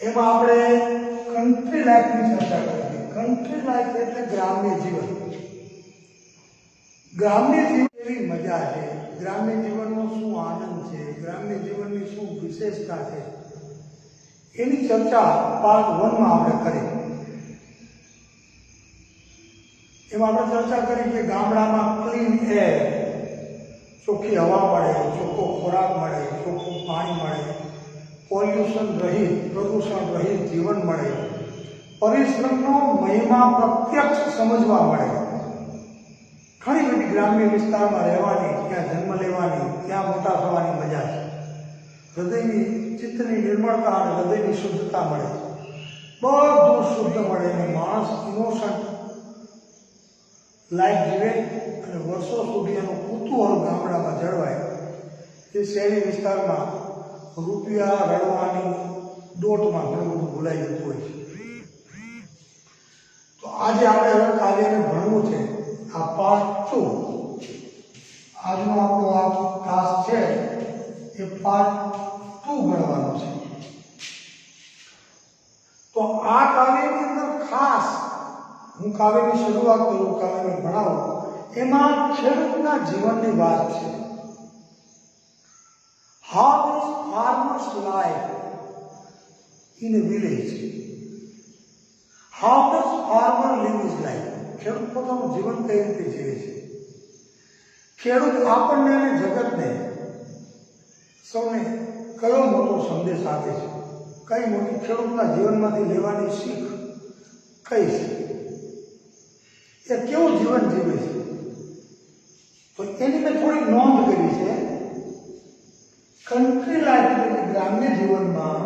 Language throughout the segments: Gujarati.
એમાં આપણે કન્ટ્રી લાઈફની ચર્ચા કરીએ. કન્ટ્રી લાઈફ એટલે ગ્રામ્ય જીવન. ગ્રામ્ય જીવન એવી મજા છે, ગ્રામ્ય જીવનનો શું આનંદ છે, ગ્રામ્ય જીવનની શું વિશેષતા છે, એની ચર્ચા પાર્ટ 1 માં આપણે કરી. એમાં આપણે ચર્ચા કરી કે ગામડામાં ક્લીન એર, ચોખ્ખી હવા મળે, ચોખ્ખો ખોરાક મળે, ચોખ્ખું પાણી મળે, પોલ્યુશન રહિત, પ્રદૂષણ રહિત જીવન મળે, પરિશ્રમનો મહિમા પ્રત્યક્ષ સમજવા મળે. ઘણી બધી ગ્રામ્ય વિસ્તારમાં રહેવાની, ત્યાં જન્મ લેવાની, ત્યાં મોટા થવાની મજા છે. હૃદયની ચિત્તની નિર્મળતા અને હૃદયની શુદ્ધતા મળે, બધું શુદ્ધ મળે અને માણસ ઇનોસન્ટ લાઈફ જીવે અને વર્ષો સુધી એનું કુતૂહલ ગામડામાં જળવાય. તે શહેરી વિસ્તારમાં રૂપિયા રળવાની દોટમાં ઘણું બધું ભૂલાઈ જતું હોય છે. તો આજે આપણે હવે કાર્યને ભણવું છે. આ પાર્ટ 2, આજનો આપણો આ ટાસ્ક છે એ પાર્ટ 2 ભણવાનો છે. તો આ કાર્યની અંદર ખાસ હું કાવ્યની શરૂઆત કરું, કાવ્યને ભણાવું, એમાં ખેડૂતના જીવનની વાત છે. How is farmer's life in a village? How does farmer live his life? ખેડૂત પોતાનું જીવન કઈ રીતે જીવે છે? ખેડૂત આપણને અને જગતને સૌને કયો મોટો સંદેશ આપે છે? કઈ મોટી ખેડૂતના જીવનમાંથી લેવાની શીખ કઈ છે? એ કેવું જીવન જીવે છે? તો એની મેં થોડી નોંધ કરી છે. કન્ટ્રી લાઈફ એટલે ગ્રામ્ય જીવનમાં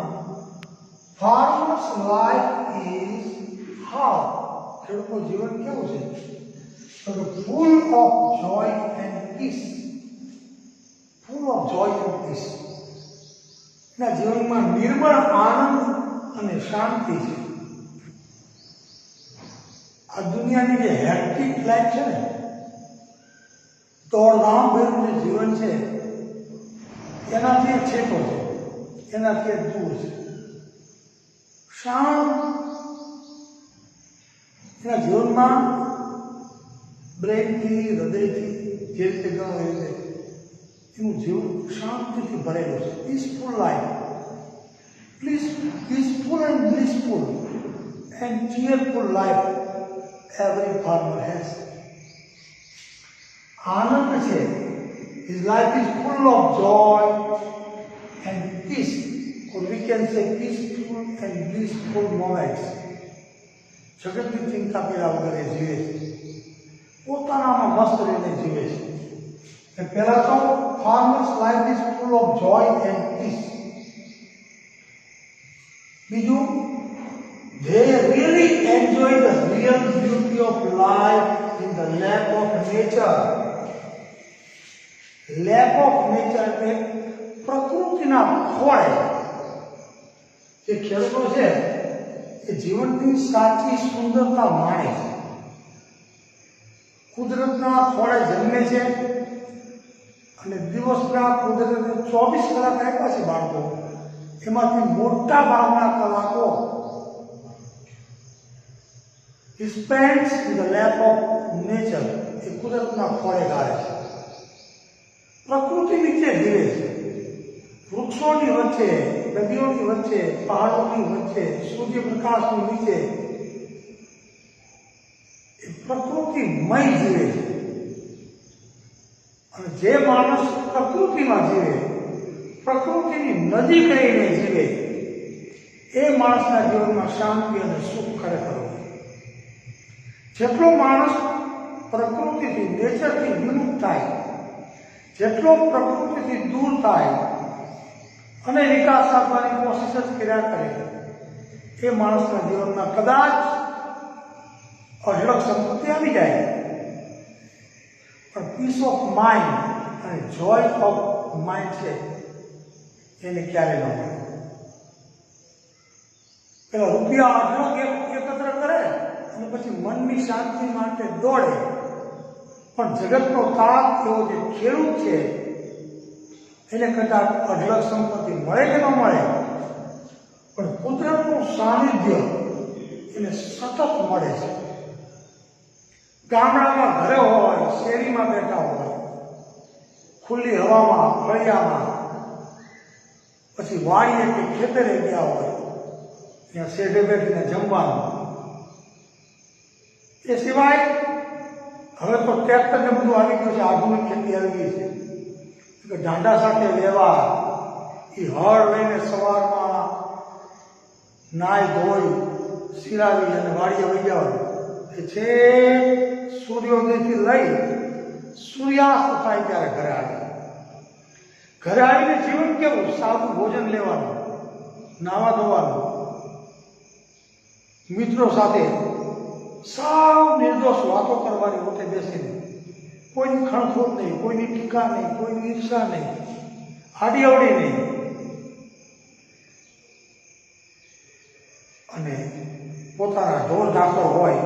ફાર્મર્સ લાઈફ ઇઝ હાઉ, ખેડૂતનું જીવન કેવું છે? તો full of joy and peace. Full of joy and peace. એના જીવનમાં નિર્મળ આનંદ અને શાંતિ છે. આ દુનિયાની જે હેક્ટિક લાઈફ છે ને, દોડધામ ભર્યું જે જીવન છે, એનાથી છેટો છે, એનાથી દૂર છે. શાંત એના જીવનમાં બ્રેનથી, હૃદયથી, જે રીતે ગણો એ રીતે એનું જીવન શાંતિથી ભરેલું છે. Peaceful life, peaceful and blissful and cheerful life every farmer has. આનંદ છે. His life is full of joy and peace, or we can say peaceful and blissful moments. જગતની ચિંતા કર્યા વગર જીવે છે, પોતાનામાં મસ્ત રહીને જીવે છે. પહેલા તો farmer's life is full of joy and peace. બીજું, they really enjoy the real beauty of life in the lap of nature. Lap of nature એટલે પ્રકૃતિના ખોળે. જે ખેડૂતો છે એ જીવનની સાચી સુંદરતા માણે છે. કુદરતના ખોળે જન્મે છે અને દિવસના કુદરતને 24 કલાક આપ્યા છે બાળકો, એમાંથી મોટા ભાગના કલાકો He spends in the lap of nature. એ કુદરતના ખોળે ગાળે છે, પ્રકૃતિ નીચે જીવે છે. વૃક્ષોની વચ્ચે, નદીઓની વચ્ચે, પહાડોની વચ્ચે, સૂર્યપ્રકાશની નીચે એ પ્રકૃતિમય જીવે છે. અને જે માણસ પ્રકૃતિમાં જીવે, પ્રકૃતિની નજીક રહીને જીવે, એ માણસના જીવનમાં શાંતિ અને સુખ ખરેખર હોય. જેટલો માણસ પ્રકૃતિથી, નેચરથી વિમુખ થાય, જેટલો પ્રકૃતિથી દૂર થાય અને વિકાસ સાધવાની કોશિશ જ કર્યા કરે, એ માણસના જીવનમાં કદાચ અઢળક સંપત્તિ આવી જાય, પણ પીસ ઓફ માઇન્ડ અને જોય ઓફ માઇન્ડ છે એને ક્યારે ન મળે. પેલા રૂપિયા અઢળક એકત્ર કરે અને પછી મનની શાંતિ માટે દોડે, પણ જગતનો તાપ એવો જે ખેડૂત છે એને કદાચ અઢળક સંપત્તિ મળે કે ન મળે, પણ કુદરતનું સાનિધ્ય એને સતત મળે છે. ગામડામાં ઘરે હોય, શેરીમાં બેઠા હોય, ખુલ્લી હવામાં, ફળિયામાં, પછી વાડીએ કે ખેતરે ગયા હોય, ત્યાં શેઢે બેઠીને જમવાનું. એ સિવાય હવે તો ટ્રેક્ટર ને બધું આવી ગયું છે, આધુનિક ખેતી આવી ગઈ છે. ઢાંડા સાથે વ્યવહાર, એ હળ લઈને સવારમાં નાય ધોઈ સિરાવી અને વાડીએ વહી જવાનું. એ છે સૂર્યોદયથી લઈ સૂર્યાસ્ત થાય ત્યારે ઘરે આવે. ઘરે આવીને જીવન કેવું? સાદું ભોજન લેવાનું, નાવા ધોવાનું, મિત્રો સાથે સાવ નિર્દોષ વાતો કરવાની, મોટે બેસીને કોઈની ખણખોટ નહીં, કોઈની ટીકા નહીં, કોઈની ઈર્ષા નહીં, આડી અવડી નહીં. અને પોતાના ઢોર ઢાંકર હોય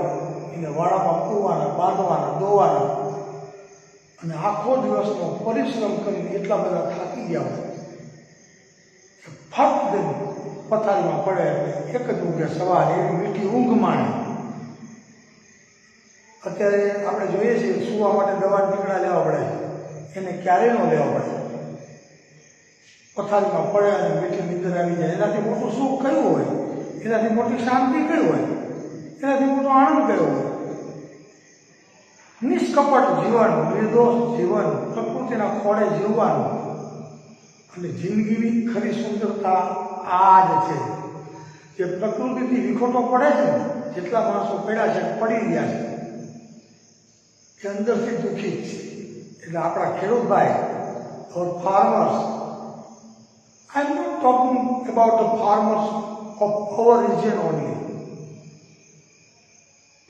એને વાડામાં પૂરવાના, બાંધવાના, દોવાના, અને આખો દિવસનો પરિશ્રમ કરીને એટલા બધા થાકી ગયા હોય ફક્ત પથારીમાં પડે એક જ ઊંઘે સવારે, એવી મીઠી ઊંઘ માણે. અત્યારે આપણે જોઈએ છીએ સૂવા માટે દવા નીકળા લેવા પડે, એને ક્યારે ન લેવા પડે. પથારીમાં પડે અને મીઠી નીંદર આવી જાય. એનાથી મોટું સુખ કયું હોય? એનાથી મોટી શાંતિ કઈ હોય? એનાથી મોટો આનંદ કયો હોય? નિષ્કપટ જીવન, નિર્દોષ જીવન, પ્રકૃતિના ખોળે જીવવાનું. અને જિંદગીની ખરી સુંદરતા આ જ છે. જે પ્રકૃતિથી વિખોટો પડે છે, જેટલા માણસો પડ્યા છે, પડી ગયા છે, એ અંદરથી દુઃખી છે. એટલે આપણા ખેડૂત ભાઈ or farmers, I am not talking about the farmers of our region only.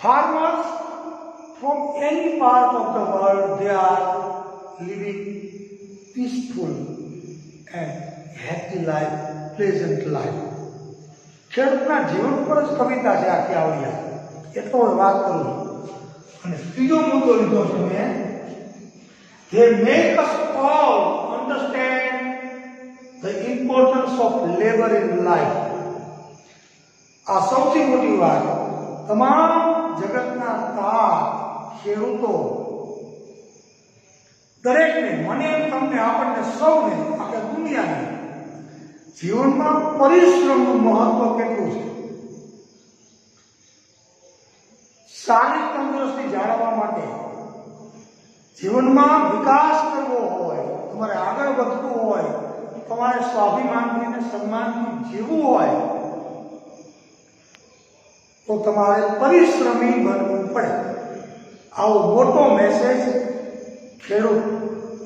Farmers from any part of the world, they are living peaceful and happy life, pleasant life. ખેડૂતના જીવન પર જ કવિતા છે આખી આવડિયા. એટલો વાત કરું છું. અને ત્રીજો મુદ્દો લીધો છે મેં, they make us all understand the importance of labor in life. આ સૌથી મોટી વાત. તમામ જગતના તાર ખેડૂતો દરેકને, મને તમને, આપણને સૌને, આખા દુનિયાને જીવનમાં પરિશ્રમનું મહત્વ કેટલું છે. શારીરિક તંદુરસ્તી જાળવવા માટે, જીવનમાં વિકાસ કરવો હોય, તમારે આગળ વધવું હોય, તમારે સ્વાભિમાનથી અને સન્માનથી જીવવું હોય, તો તમારે પરિશ્રમી બનવું પડે. આવો મોટો મેસેજ ખેડૂત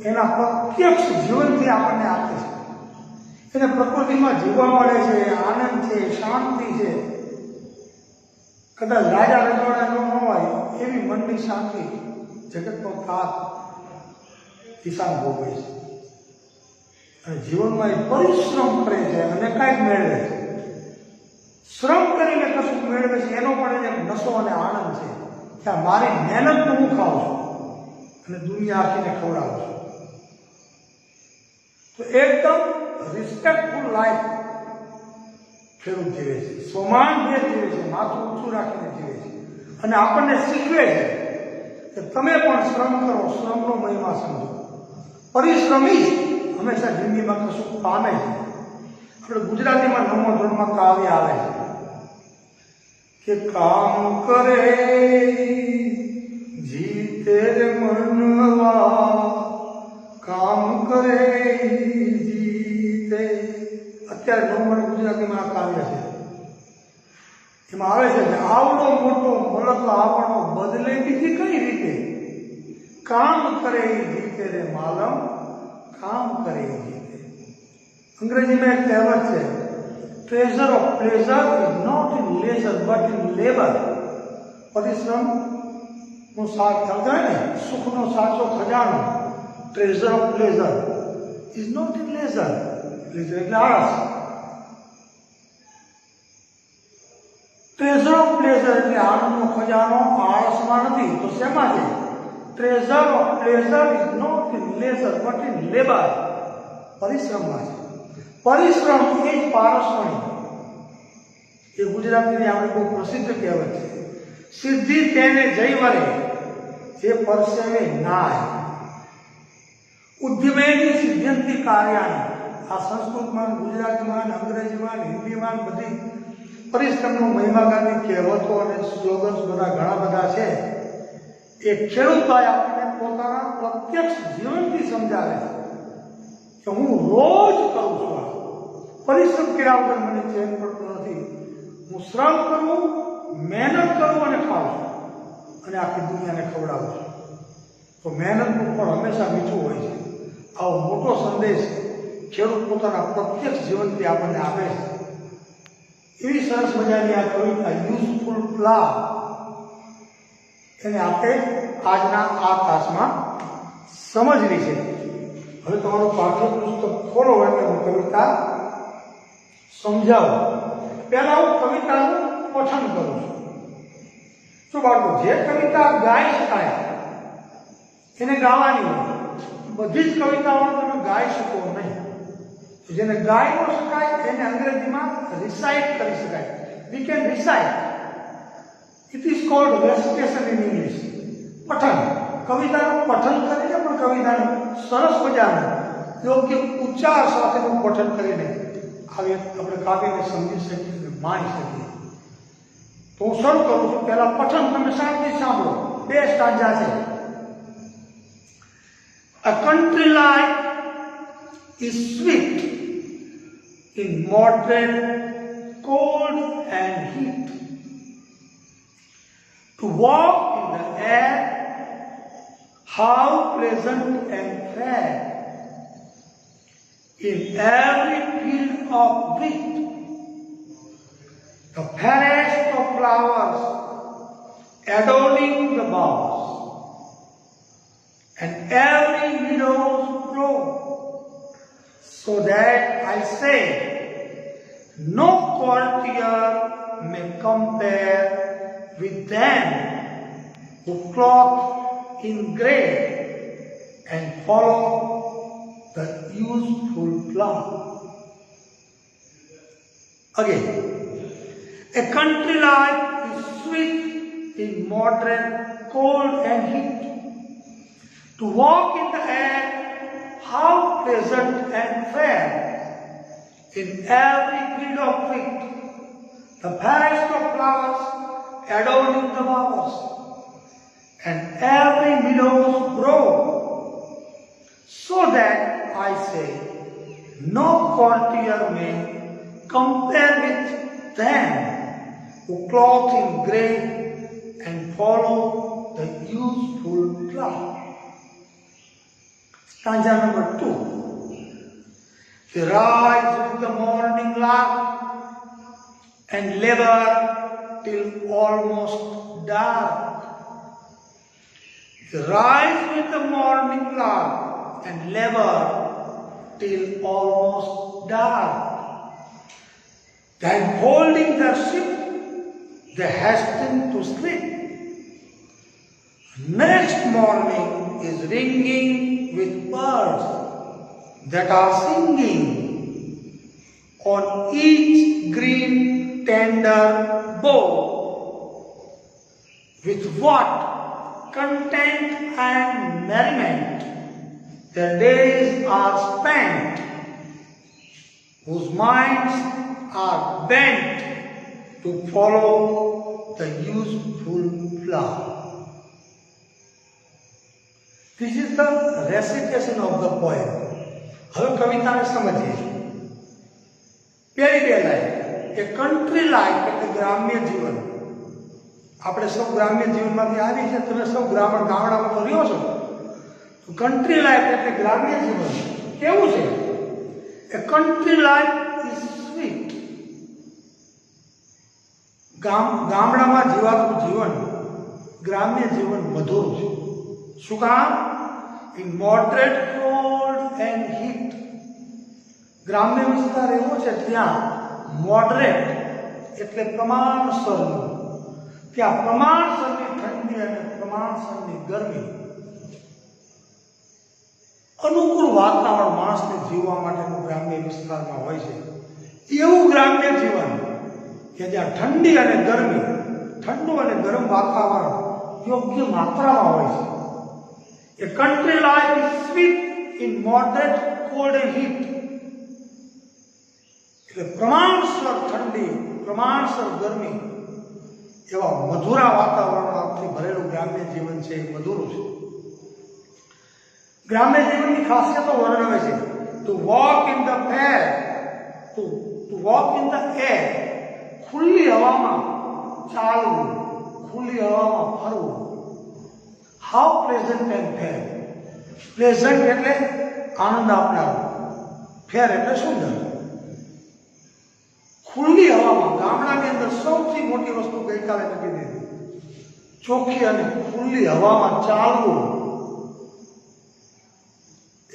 એના પ્રત્યક્ષ જીવનથી આપણને આપે છે. એને પ્રકૃતિમાં જીવવા મળે છે, આનંદ છે, શાંતિ છે. કદાચ રાજા રજવાડા ન હોય એવી મનની શાંતિ જગતનો તાત કિસાન ભોગવે છે. અને જીવનમાં એ પરિશ્રમ કરે છે અને કાંઈક મેળવે છે. શ્રમ કરીને કશું મેળવે છે, એનો પણ એક નશો અને આનંદ છે કે મારી મહેનતનું હું ખાઉં છું અને દુનિયા આખીને ખવડાવું છું. તો એકદમ રિસ્પેક્ટફુલ લાઈફ ખેડૂત જીવે છે, સ્વમાનભેર જીવે છે, માથું ઊંચું રાખીને જીવે છે. અને આપણને શીખવે છે કે તમે પણ શ્રમ કરો, શ્રમનો મહિમા સમજો. પરિશ્રમી હંમેશા જિંદગીમાં કશું પામે છે. આપણે ગુજરાતીમાં 9મા ધોરણમાં કાવ્ય આવે છે કે કામ કરે જીતે રે મનવા, કામ કરે જીતે. અત્યારે 9મા ગુજરાતીમાં આ કાવ્ય છે. એમાં આવે છે કે આવડો મોટો મળતો આપણો બદલે બીજી કઈ રીતે, કામ કરે જીતે રે માલમ, કામ કરે જીતે. અંગ્રેજીમાં એક કહેવત છે, treasure of pleasure is not in leisure but in labour. પરિશ્રમનો ખજાનો, ને સુખનો સાચો ખજાનો, treasure of pleasure is not in leisure. Leisure એટલે આળસ. ટ્રેઝર ઓફ પ્લેઝર એટલે આનંદનો ખજાનો આળસમાં નથી તો શેમાં છે? Treasure of pleasure is not in leisure but in labour. પરિશ્રમમાં છે. પરિશ્રમ એ જ પારસમણી. એ ગુજરાતીની આપણે બહુ પ્રસિદ્ધ કહેવત છે. સિદ્ધિ તેને જઈ વરે જે પરસેવે નાય, ઉદ્યમેની સિદ્ધ્યંતિ કાર્યાણી. આ સંસ્કૃતમાં, ગુજરાતીમાં, અંગ્રેજીમાં, હિન્દીમાં બધી પરિશ્રમનો મહિમા ગાંધી કહેવતો અને સ્લોગન્સ બધા ઘણા બધા છે. એ ખેડૂતોએ આપણને પોતાના પ્રત્યક્ષ જીવનથી સમજાવે છે કે હું રોજ કરું છું, આ પરિશ્રમ કર્યા વગર મને ચેન પડતો નથી. હું શ્રમ કરું, મહેનત કરું અને ખાઉં છું અને આખી દુનિયાને ખવડાવું છું. તો મહેનતનું ફળ હંમેશા મીઠું હોય છે. આવો મોટો સંદેશ ખેડૂત પોતાના પ્રત્યક્ષ જીવનથી આપણને આપે છે. એવી સરસ મજાની આ કવિતા યુઝફુલ પ્લા એને આપણે આજના આ તાસમાં સમજવી છે. હવે તમારું પાઠ્યપુસ્તક ખોલો એટલે હું કવિતા સમજાવું. પહેલા હું કવિતાનું પઠન કરું છું. શું બાળકો, જે કવિતા ગાઈ શકાય એને ગાવાની હોય. બધી જ કવિતાઓ તમે ગાઈ શકો નહીં. જેને ગાઈ ન શકાય એને અંગ્રેજીમાં રિસાઇટ કરી શકાય. We can recite. It is called recitation in English. પઠન, કવિતાનું પઠન કરીને પણ કવિતાનું સરસ મજાનું યોગ્ય ઉચ્ચાર સાથેનું પઠન કરીને આવી આપણે કાવ્યને સમજી શકીએ અને માણી શકીએ. તો હું શરૂ કરું છું. પહેલા પઠન તમે શાંતિથી સાંભળો. 2 સ્ટાન્જા છે. A country life is sweet in moderate cold and heat. To walk in the air, how pleasant and fair. In every field of wheat, the fairest of flowers adorning the boughs, and every meadow's grow, so that I say, no courtier may compare with them who cloth in grey and follow the useful plough. Again, a country life is sweet in moderate cold and heat. To walk in the air, how pleasant and fair. In every field of wheat, the fairest of flowers adorning the boughs, and every meadows grow, so that I say, no courtier may compare with them who cloth in grey and follow the useful plough. Stanza number 2. They rise with the morning lark and labor till almost dark. They rise with the morning lark and labor till almost dark. Then holding their ship, they hasten to sleep. Next morning is ringing with birds that are singing on each green tender bough. With what content and merriment their days are spent, whose minds are bent to follow the useful plough. This is the recitation of the poem. હવે કવિતાને સમજીએ. પહેલી 2 લાઈન. એ કન્ટ્રી લાઈફ એટલે ગ્રામ્ય જીવન. આપણે સૌ ગ્રામ્ય જીવનમાંથી આવી છે. તમે સૌ ગામડામાં તો રહ્યો છો. તો કન્ટ્રી લાઈફ એટલે ગ્રામ્ય જીવન કેવું છે? એ કન્ટ્રી લાઈફ ઇઝ સ્વીટ. ગામડામાં જીવાતું જીવન, ગ્રામ્ય જીવન મધુર છે. શું કામ? In moderate cold and heat. ગ્રામ્ય વિસ્તાર એવો છે ત્યાં મોડરેટ એટલે પ્રમાણસરનું, ત્યાં પ્રમાણસરની ઠંડી અને પ્રમાણસરની ગરમી, અનુકૂળ વાતાવરણ માણસને જીવવા માટેનું ગ્રામ્ય વિસ્તારમાં હોય છે. એવું ગ્રામ્ય જીવન કે જ્યાં ઠંડી અને ગરમી, ઠંડુ અને ગરમ વાતાવરણ યોગ્ય માત્રામાં હોય છે. A country life is sweet in moderate cold and heat. એટલે પ્રમાણસર ઠંડી, પ્રમાણસર ગરમી એવા મધુરા વાતાવરણથી ભરેલું ગ્રામ્ય જીવન છે, એ મધુરું છે. ગ્રામ્ય જીવનની ખાસિયતો વર્ણવે છે. Two walk in the air, two walk in the air, ખુલ્લી હવામાં ચાલવું, ખુલ્લી હવામાં ફરવું. How pleasant and fair. Pleasant એટલે આનંદ આપનારું, ફેર એટલે સુંદર. ખુલ્લી હવામાં, ગામડાની અંદર સૌથી મોટી વસ્તુ ગઈકાલે મૂકી દીધી, ચોખ્ખી અને ખુલ્લી હવામાં ચાલવું.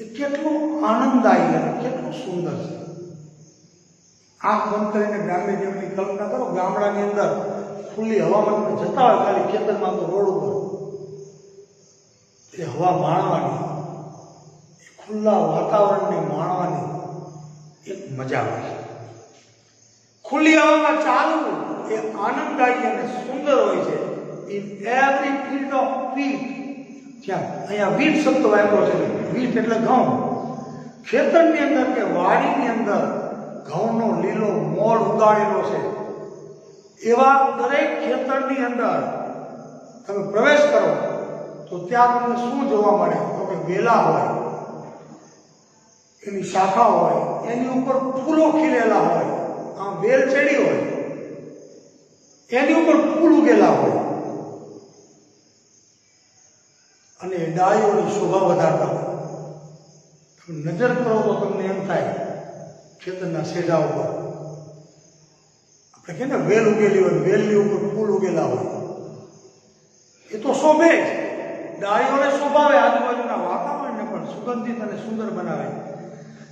એ કેટલું આનંદદાયી અને કેટલું સુંદર છે. આંખ બંધ કરીને ગ્રામ્ય જીવનની કલ્પના કરો. ગામડાની અંદર ખુલ્લી હવામાં તમે જતા હોય, ખાલી ખેતરમાં તો રોડ ઉપર, એ હવા માણવાની, એ ખુલ્લા વાતાવરણને માણવાની એક મજા હોય છે. ખુલ્લી હવામાં ચાલવું એ આનંદદાયી અને સુંદર હોય છે. ઇન એવરી ફિલ્ડ ઓફ વીટ, જ્યાં અહીંયા વીટ શબ્દ વાપર્યો છે. વીટ એટલે ઘઉં. ખેતરની અંદર કે વાડીની અંદર ઘઉંનો લીલો મોલ ઉગાડેલો છે, એવા દરેક ખેતરની અંદર તમે પ્રવેશ કરો તો ત્યાં તમને શું જોવા મળે? તો કે વેલા હોય, એની શાખા હોય, એની ઉપર ફૂલો ખીલેલા હોય, આમ વેલ ચડી હોય, એની ઉપર ફૂલ ઉગેલા હોય અને ડાળીઓની શોભા વધારતા હોય. તમે નજર કરો તો તમને એમ થાય ખેતરના સેડા ઉપર આપણે કહીએ ને વેલ ઉગેલી હોય, વેલની ઉપર ફૂલ ઉગેલા હોય, એ તો શોભે જ. ડાળીઓને શોભાવે, આજુબાજુના વાતાવરણને પણ સુગંધિત અને સુંદર બનાવે.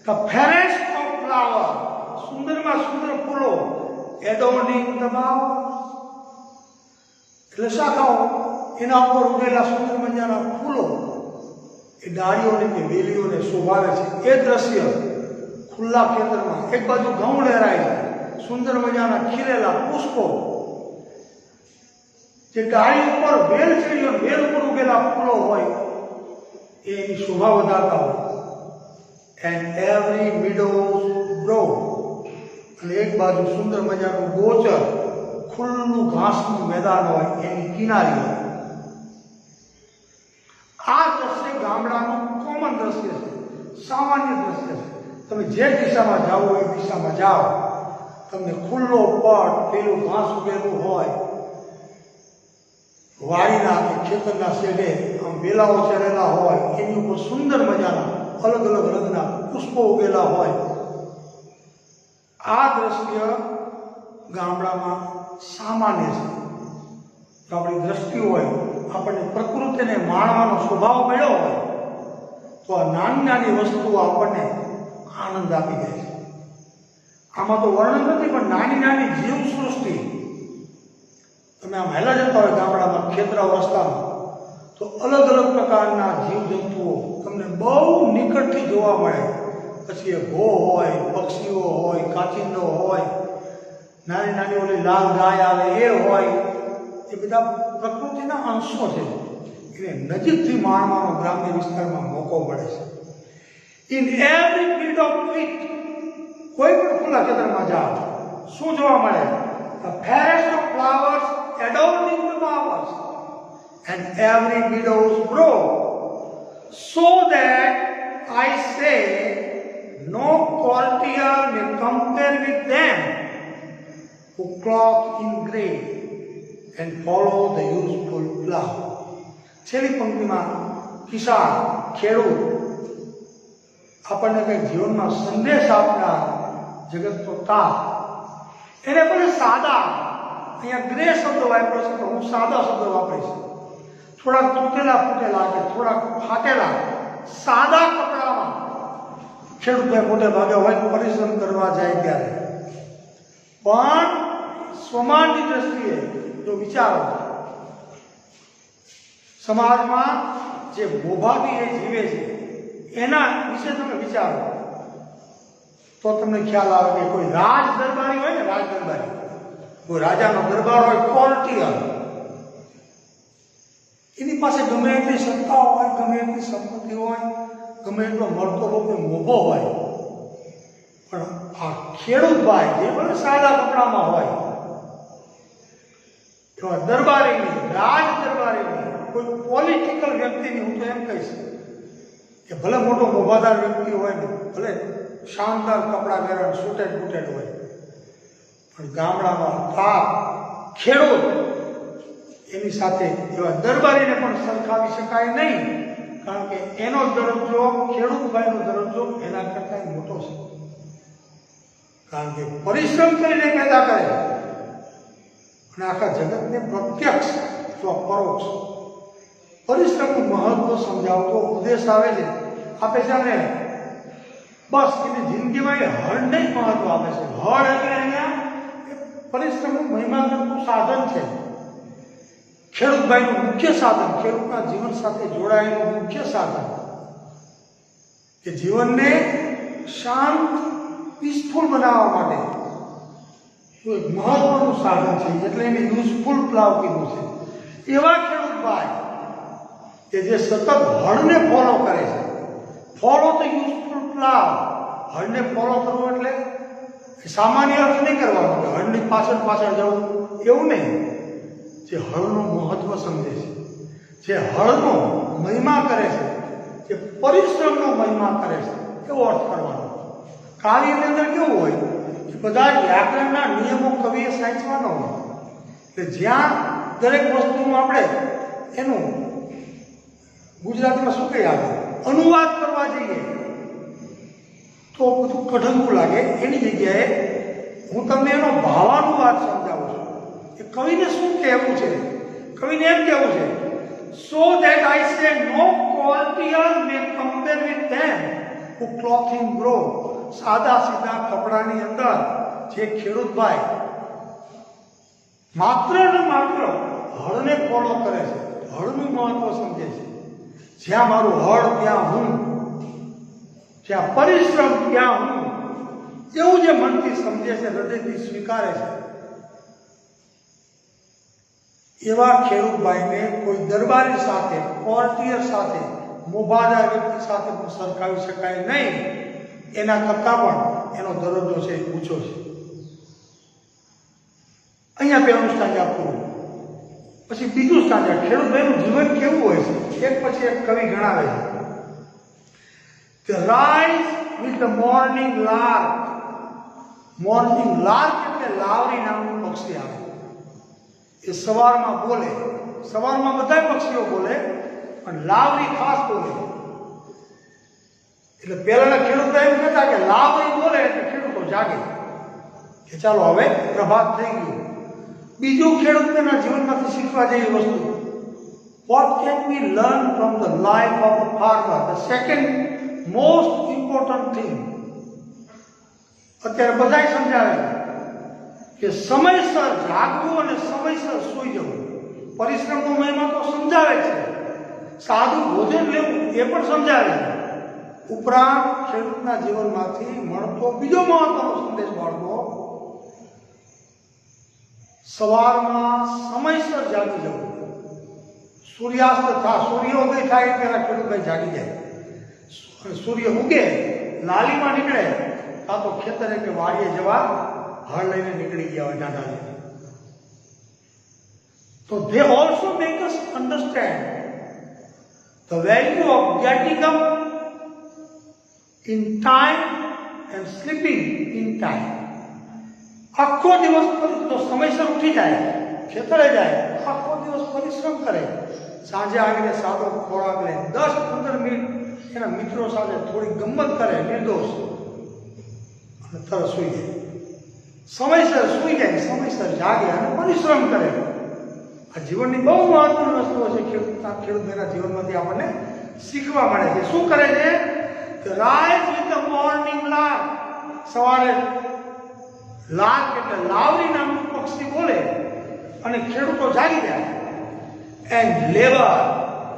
The fairest of flower, સુંદરમાં સુંદર ફૂલો, adorning the bower, એટલે શાખાઓ, એના ઉપર ઉગેલા સુંદર મજાના ફૂલો એ ડાળીઓને કે વેલીઓને શોભાવે છે. એ દ્રશ્ય ખુલ્લા ખેતરમાં, એક બાજુ ઘઉં લહેરાય છે, સુંદર મજાના ખીલેલા પુષ્પો, જે ડાળી ઉપર વેલ ચડી હોય, વેલ ઉપર ઉગેલા ફૂલો હોય, એ એની શોભા વધારતા હોય. એન્ડ એવરી meadows grow, અને એક બાજુ સુંદર મજાનું ગોચર, ખુલ્લું ઘાસનું મેદાન હોય, એની કિનારી હોય. આ દ્રશ્ય ગામડાનું કોમન દ્રશ્ય છે, સામાન્ય દ્રશ્ય છે. તમે જે દિશામાં જાઓ એ દિશામાં જાઓ, તમને ખુલ્લો પટ, પેલું ઘાસ ઉગેલું હોય, વાડીના કે ખેતરના શેઢે આમ વેલાઓ ચડેલા હોય, એની ઉપર સુંદર મજાના અલગ અલગ રંગના પુષ્પો ઉગેલા હોય. આ દ્રશ્ય ગામડામાં સામાન્ય છે. તો આપણી દ્રષ્ટિ હોય, આપણને પ્રકૃતિને માણવાનો સ્વભાવ મળ્યો હોય, તો આ નાની નાની વસ્તુઓ આપણને આનંદ આપી દે છે. આમાં તો વર્ણન નથી, પણ નાની નાની જીવસૃષ્ટિ, તમે આમ હેલા જતા હોય ગામડામાં, ખેતરા રસ્તામાં, તો અલગ અલગ પ્રકારના જીવજંતુઓ તમને બહુ નિકટથી જોવા મળે. પછી એ ઘો હોય, પક્ષીઓ હોય, કાચિંડો હોય, નાની નાની ઓલી લાલ ગાય આવે એ હોય, એ બધા પ્રકૃતિના અંશો છે. એને નજીકથી માણવાનો ગ્રામ્ય વિસ્તારમાં મોકો મળે છે. ઇન એવરી ફિલ્ડ ઓફ વીટ, કોઈ પણ ખુલ્લા ખેતરમાં જાઓ, શું જોવા મળે? The fairest of flowers adorning the bowers, and every meadows grow, so that I say no courtier may compare with them who cloth in grey and follow the useful plough. છેલ્લી પંક્તિમાં કિસાન, ખેડૂત, આપણને કંઈક જીવનમાં સંદેશ આપનાર જગતનો તાત, એને પણ સાદા, અહીંયા ગ્રે શબ્દ વાપર્યો છે, તો હું સાદા શબ્દ વાપરીશ. થોડાક તૂટેલા ફૂટેલા કે થોડાક ફાટેલા સાદા કપડામાં ખેડૂતને મોટે ભાગે હોય પરિશ્રમ કરવા જાય ત્યારે, પણ સમાજની દ્રષ્ટિએ જો વિચારો, સમાજમાં જે મોભાવી એ જીવે છે એના વિશે તમે વિચારો, તો તમને ખ્યાલ આવે કે કોઈ રાજ દરબારી હોય ને, રાજ દરબારી, કોઈ રાજાનો દરબાર હોય, કોર્ટિયર, એની પાસે ગમે એટલી સત્તા હોય, ગમે એટલી સંપત્તિ હોય, ગમે એટલો મળતો લોકો મોભો હોય, પણ આ ખેડૂતભાઈ જે ભલે સાદા કપડામાં હોય, એવા દરબારીની, રાજ દરબારીની, કોઈ પોલિટિકલ વ્યક્તિની, હું તો એમ કહીશ કે ભલે મોટો મોભાદાર વ્યક્તિ હોય ને, ભલે શાનદાર કપડાં પહેરે, સૂટેડ બૂટેડ હોય, પણ ગામડામાં તાપ ખેડૂત, એની સાથે એવા દરબારીને પણ સરખાવી શકાય નહીં, કારણ કે એનો દરજ્જો, ખેડૂતભાઈનો દરજ્જો એના કરતાં મોટો છે, કારણ કે પરિશ્રમ કરીને પેદા કરે અને આખા જગતને પ્રત્યક્ષ અથવા પરોક્ષ પરિશ્રમનું મહત્વ સમજાવતો ઉપદેશ આવે છે, આપે છે. અને બસ એની જિંદગીમાં એ હળને જ મહત્વ આપે છે. હળ એટલે અહીંયા પરિશ્રમનું મહિમા કરતું સાધન છે, ખેડૂતભાઈનું મુખ્ય સાધન, ખેડૂતના જીવન સાથે જોડાયેલું મુખ્ય સાધન, કે જીવનને શાંત, પીસફુલ બનાવવા માટે એક મહત્વનું સાધન છે, એટલે એને યુઝફુલ પ્લાવ કીધું છે. એવા ખેડૂતભાઈ કે જે સતત હળને ફોલો કરે છે, ફોલો તો યુઝફુલ પ્લાવ, હળને ફોલો કરવું એટલે સામાન્ય અર્થ નહીં કરવાનો કે હળની પાછળ પાછળ જવું, એવું નહીં. જે હળનું મહત્વ સમજે છે, જે હળનો મહિમા કરે છે, જે પરિશ્રમનો મહિમા કરે છે, એવો અર્થ કરવાનો. કાર્યની અંદર કેવું હોય કે બધા વ્યાકરણના નિયમો કવિએ સાચવાનો હોય, એટલે જ્યાં દરેક વસ્તુનું આપણે એનું ગુજરાતીમાં શું કહી આવે અનુવાદ કરવા જઈએ તો બધું કઢંગું લાગે. એની જગ્યાએ હું તમને એનો ભાવાનુવાદ સમજાવું છું કે કવિને શું કહેવું છે. કવિને એમ કહેવું છે, સો that I say no courtier may compare with them who clothing grow. સાદા સીધા કપડાની અંદર જે ખેડૂતભાઈ માત્ર ને માત્ર હળને ફોલો કરે છે, હળનું મહત્વ સમજે છે, જ્યાં મારું હળ ત્યાં હું, જ્યાં પરિશ્રમ ત્યાં હું, એવું જે મનથી સમજે છે, હૃદયથી સ્વીકારે છે, એવા ખેડૂતભાઈને કોઈ દરબારી સાથે, કોર્ટિયર સાથે, મોભાદાર વ્યક્તિ સાથે પણ સરખાવી શકાય નહીં. એના કરતાં પણ એનો દરજ્જો છે એ ઊંચો છે. અહીંયા પહેલું સ્ટાન્ડર્ડ પૂરું. પછી બીજું સ્ટાન્ડર્ડ, ખેડૂતભાઈનું જીવન કેવું હોય છે, એક પછી એક કવિ ગણાવે છે. Rise with the morning lark. Morning lark એટલે લાવરી નામનું પક્ષી આવે, એ સવારમાં બોલે. સવારમાં બધા પક્ષીઓ બોલે, પણ લાવરી ખાસ બોલે. એટલે પહેલાના ખેડૂતો એમ કહેતા કે લાવરી બોલે એટલે ખેડૂતો જાગે કે ચાલો હવે પ્રભાત થઈ ગયું. બીજું ખેડૂતના જીવનમાંથી શીખવા જેવી વસ્તુ, what can we learn from the life of a farmer? The second most important thing. અત્યારે બધાય સમજાવે કે સમયસર જાગવું અને સમયસર સૂઈ જવું. પરિશ્રમનો મહિમા તો સમજાવે છે, સાદું ભોજન લેવું એ પણ સમજાવે છે. ઉપરાંત ખેડૂતના જીવનમાંથી મળતો બીજો મહત્વનો સંદેશ બાળકો, સવારમાં સમયસર જાગી જવું. સૂર્યાસ્ત થાય, સૂર્યોદય થાય પહેલા ખેડૂતભાઈ જાગી જાય. સૂર્ય ઉગે, લાલીમાં નીકળે, કાં તો ખેતરે કે વાડીએ જવા હળ લઈને નીકળી ગયા હોય દાદા લઈને. તો they also make us understand the value of getting up in time and sleeping in time. આખો દિવસ જો સમયસર ઉઠી જાય, ખેતરે જાય, આખો દિવસ પરિશ્રમ કરે, સાંજે આવીને સાદો ખોરાક લે, 10-15 મિનિટ એના મિત્રો સાથે થોડી ગમત કરે નિર્દોષ, અને તરત સૂઈ જાય. સમયસર સૂઈ જાય, સમયસર જાગે અને પરિશ્રમ કરે. આ જીવનની બહુ મહત્વની વસ્તુઓ છે. ખેડૂતના જીવનમાંથી આપણને શીખવા મળે છે. શું કરે છે? Rise with the morning lark. સવારે લાર્ક એટલે લાવરી નામનું પક્ષી બોલે અને ખેડૂતો જાગી જાય. And labour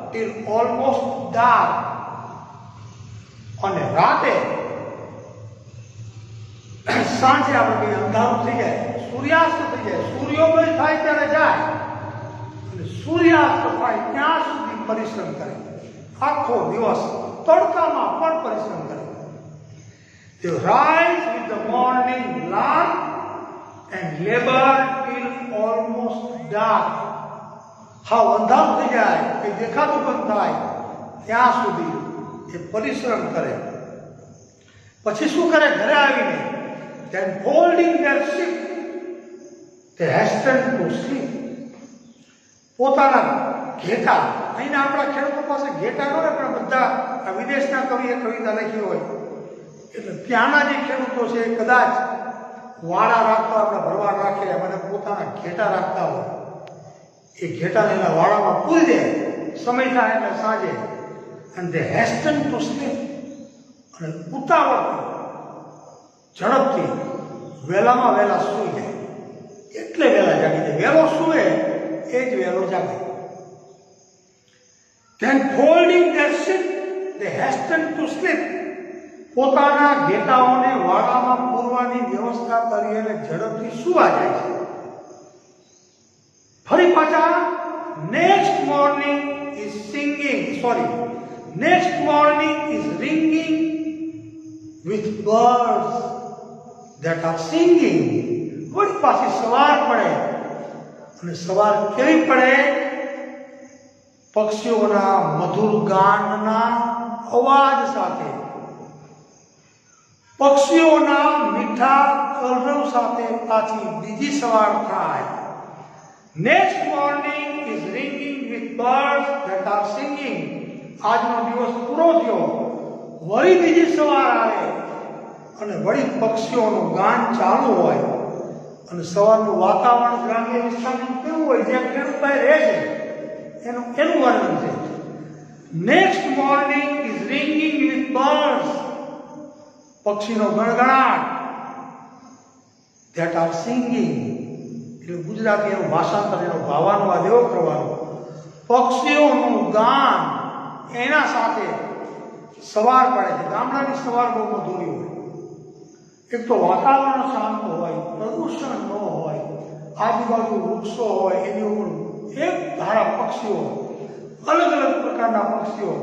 till almost dark. અને રાતે સાંજે આપણે અંધારું થઈ જાય, સૂર્યાસ્ત થઈ જાય, સૂર્યોદય થાય ત્યારે જાય અને સૂર્યાસ્ત થાય ત્યાં સુધી પરિશ્રમ કરે. આખો દિવસ તડકામાં પણ પરિશ્રમ કરે. They rise with the morning lark and labor till almost dark. હા, અંધારું થઈ જાય કે દેખાતું બંધ થાય ત્યાં સુધી એ પરિશ્રમ કરે. પછી શું કરે? ઘરે આવીને then folding their sheep they hasten to sleep. પોતાના ઘેટા, અહીંના આપણા ખેડૂતો પાસે ઘેટા ન રહે, પણ બધા આ વિદેશના કવિએ કવિતા લખી હોય એટલે ત્યાંના જે ખેડૂતો છે કદાચ વાડા રાખતા, આપણે ભરવાડ રાખે અને પોતાના ઘેટા રાખતા હોય, એ ઘેટાને એના વાડામાં પૂરી દે સમય થાય એટલે સાંજે, and they hasten to sleep. અને ઉતાવળથી ઝડપથી વહેલામાં વહેલા સૂઈ જાય, એટલે વહેલા જાગી જાય. વહેલો સૂવે એ જ વહેલો જાગે. Then folding their sheep they hasten to sleep. પોતાના ઘેટાઓને વાડામાં પૂરવાની વ્યવસ્થા કરી અને ઝડપથી સૂવા જાય છે. ફરી પાછા next morning is ringing with birds that are singing. વળી પાછી સવાર પડે અને સવાર કેવી પડે? પક્ષીઓના મધુર ગાનના અવાજ સાથે, પક્ષીઓના મીઠા કલરવ સાથે પાછી બીજી સવાર થાય. Next morning is ringing with birds that are singing. આજનો દિવસ પૂરો થયો, વળી બીજી સવાર આવે અને વળી પક્ષીઓનું ગાન ચાલુ હોય અને સવારનું વાતાવરણ ગ્રામ્ય વિસ્તારનું કેવું હોય, જે ખેડૂત રહે છે એનું વર્ણન છે. Next morning is ringing with birds, પક્ષીનો ગણગણાટ, ધેટ આર સિંગિંગ. એટલે ગુજરાતી એનું ભાષાંતર, એનો ભાવાનુવાદ એવો કરવાનો, પક્ષીઓનું ગાન એના સાથે સવાર પડે છે. ગામડાની સવાર બહુ મધુરી હોય. એક તો વાતાવરણ શાંત હોય, પ્રદૂષણ ન હોય, આજુબાજુ વૃક્ષો હોય, એની ઉપર એક ધારા પક્ષીઓ, અલગ અલગ પ્રકારના પક્ષીઓ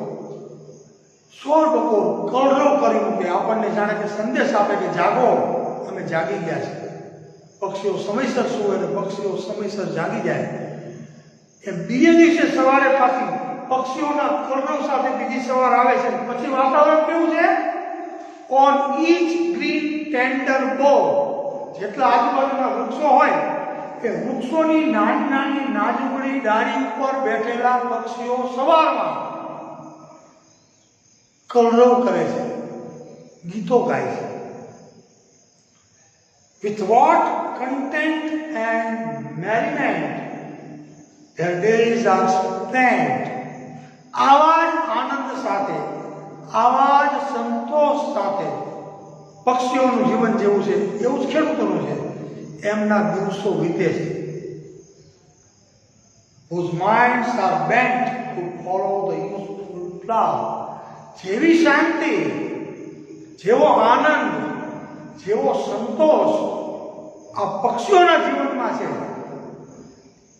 શોર બકોર કલરવ કરી મૂકે, આપણને જાણે કે સંદેશ આપે કે જાગો, અમે જાગી ગયા છે. પક્ષીઓ સમયસર સૂવે અને પક્ષીઓ સમયસર જાગી જાય. એમ બીજે દિવસે સવારે પાછી પક્ષીઓના કલરવ સાથે બીજી સવાર આવે છે. પછી વાતાવરણ કેવું છે? On each green tender bough, જેટલા આજુબાજુના વૃક્ષો હોય એ વૃક્ષોની નાની નાની નાજુકડી ડાળી ઉપર બેઠેલા પક્ષીઓ સવારમાં કલરવ કરે છે, ગીતો ગાય છે. With what content and merriment their days are spent. આવા જ આનંદ સાથે, આવા જ સંતોષ સાથે પક્ષીઓનું જીવન જેવું છે એવું જ ખેડૂતોનું છે, એમના દિવસો વીતે છે. Whose minds are bent to follow the useful plough. જેવી શાંતિ, જેવો આનંદ, જેવો સંતોષ આ પક્ષીઓના જીવનમાં છે.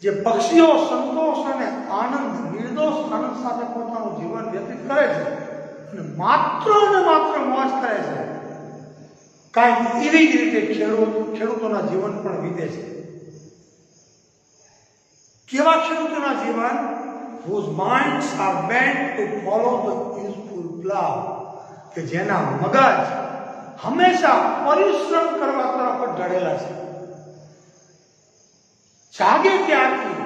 જે પક્ષીઓ સંતોષ અને આનંદ, નિર્દોષ આનંદ સાથે પોતાનું જીવન વ્યતીત કરે છે અને માત્ર ને માત્ર મોજ કરે છે, કાંઈક એવી જ રીતે ખેડૂતોના જીવન પણ વીતે છે. કેવા ખેડૂતોના જીવન? whose minds are bent to follow the useful plough. કે જેના મગજ હંમેશા પરિશ્રમ કરવા તરફ જ ઢળેલા છે. જાગે ત્યારથી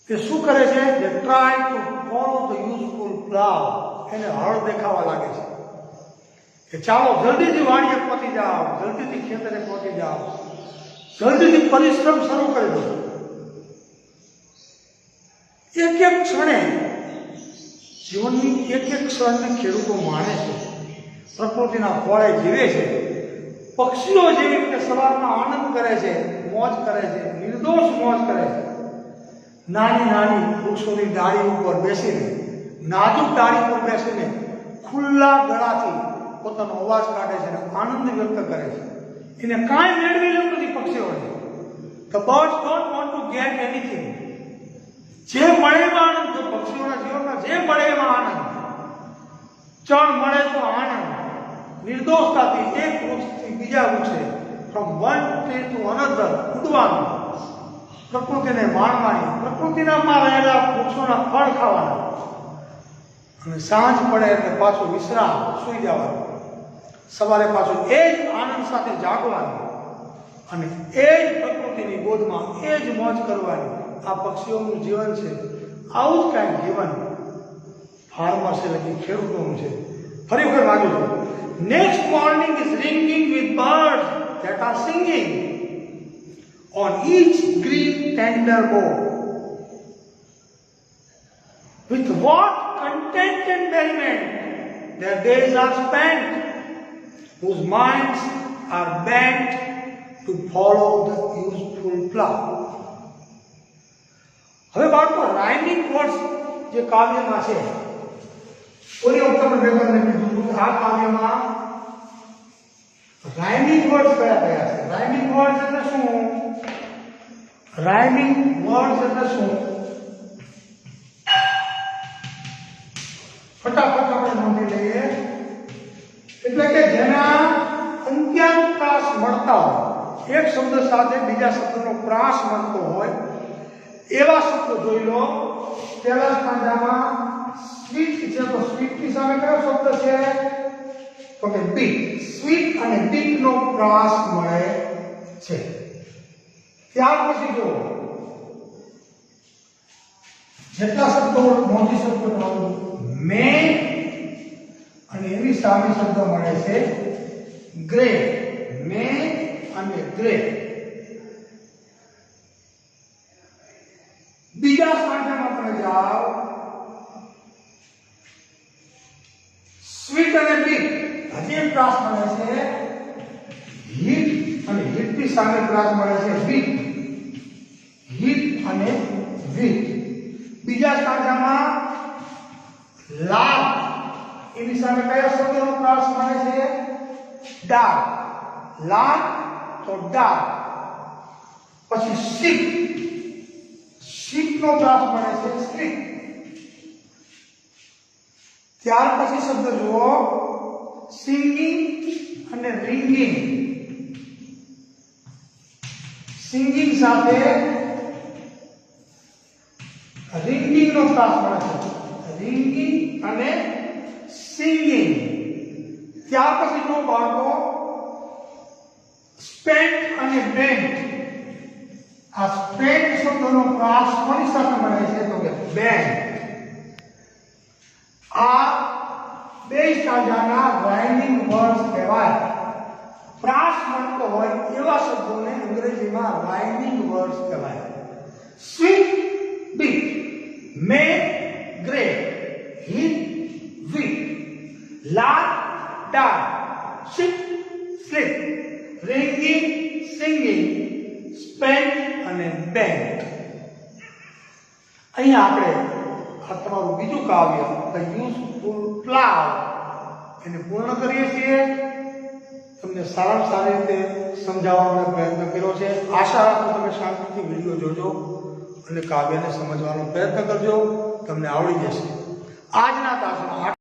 તે શું કરે છે? they try to follow the useful plough. એને હળ દેખાવા લાગે છે કે ચાલો જલ્દીથી વાડીએ પહોંચી જાઓ, જલ્દીથી ખેતરે પહોંચી જાઓ, જલ્દીથી પરિશ્રમ શરૂ કરી દો. એક એક ક્ષણે, જીવનની એક એક ક્ષણને ખેડૂતો માણે છે, પ્રકૃતિના ખોળે જીવે છે. પક્ષીઓ જેવી રીતે સવારમાં આનંદ કરે છે, મોજ કરે છે, નિર્દોષ મોજ કરે છે. નાની નાની વૃક્ષોની ડાળી ઉપર બેસીને, નાજુક ડાળી ઉપર બેસીને ખુલ્લા ગળાથી પોતાનો અવાજ કાઢે છે અને આનંદ વ્યક્ત કરે છે. એને કાંઈ મેળવી લેવું નથી પક્ષીઓને. The birds don't want to get anything. જે મળે એમાં આનંદ, પક્ષીઓના જીવનમાં જે મળે એમાં આનંદ. ચણ મળે તો આનંદ, નિર્દોષતાથી એક વૃક્ષથી બીજા વૃક્ષે, from one tree to another, ઉડવાનું, પ્રકૃતિને માણવાની, પ્રકૃતિનામાં રહેલા વૃક્ષોના ફળ ખાવાના, અને સાંજ પડે એટલે પાછું વિશ્રામ, સૂઈ જવાનું, સવારે પાછું એ જ આનંદ સાથે જાગવાનું અને એ જ પ્રકૃતિની ગોદમાં એ જ મોજ કરવાની. આ પક્ષીઓનું જીવન છે. આવું જ કાંઈક જીવન ફાર્મર છે, એટલે ખેડૂતોનું છે. ફરી વખત વાંચું છું. Next morning is ringing with birds that are singing on each green tender bough. With what content and merriment their days are spent, whose minds are bent to follow the useful plough. હવે બાળકો રાઇમિંગ વર્ડ્સ જે કાવ્યમાં છે, ઓલી વખતે આપણે મેં કીધું કે આ કાવ્યમાં રાઇમિંગ વર્ડ્સ કયા કયા છે. રાઇમિંગ વર્ડ્સ એટલે શું? રાઇમિંગ વર્ડ્સ એટલે શું? ફટાફટ આપણે નોંધી લઈએ. એટલે કે જેના અંત્યાંત પ્રાસ મળતા હોય, એક શબ્દ સાથે બીજા શબ્દનો પ્રાસ મળતો હોય એવા શબ્દો જોઈ લો. પહેલા સ્ટાન્જામાં સ્વીટ છે, તો સ્વીટ ની સામે કયો શબ્દ છે? તો કે બીટ. સ્વીટ અને બીટ નો પ્રાસ મળે છે. ત્યાર પછી જો જેટલા શબ્દો નોંધી શકો છો, મે અને એની સામે શબ્દ મળે છે ગ્રે. મે અને ગ્રે. બીજા સ્ટાન્જામાં તમે જાઓ, સ્વીટ અને બીટ હજી એક પ્રાસ મળે છે હીટ, અને હીટ ની સામે પ્રાસ મળે છે વીટ. હીટ અને વીટ. બીજા સ્ટાન્જામાં લાલ, એની સામે કયા શબ્દનો પ્રાસ મળે છે? ડાર્ક. લાલ તો ડાર્ક. પછી શીપ, શીપ નો પ્રાસ મળે છે સ્લીપ. ત્યાર પછી શબ્દ જુઓ, સિંગિંગ અને રિંગિંગ. સિંગિંગ સાથે રિંગિંગ નો પ્રાસ મળે છે. રિંગિંગ અને સિંગિંગ. ત્યાર પછી જો બાળકો સ્પેન્ટ અને બેન્ટ. આ સ્પેન્ટ શબ્દનો પ્રાસ કોની સાથે મળે છે? તો કે બેન્ટ. આ બે સ્ટાન્જાના રાઇમિંગ વર્ડ્સ કહેવાય. પ્રાસ મળતો હોય એવા શબ્દોને અંગ્રેજીમાં રાઇમિંગ વર્ડ્સ કહેવાય. Sweet, beat, may, grey, heat, wheat, lark, dark, sheep, sleep, ringing, singing, spent અને બેન્ટ. અહીંયા આપણે આ તમારું બીજું કાવ્ય ધ યુઝફુલ પ્લાવ એને પૂર્ણ કરીએ છીએ. તમને સારામાં સારી રીતે સમજાવવાનો પ્રયત્ન કર્યો છે. આશા રાખું તમે શાંતિથી વિડીયો જોજો અને કાવ્યને સમજવાનો પ્રયત્ન કરજો. તમને આવડી જશે. આજના તાસમાં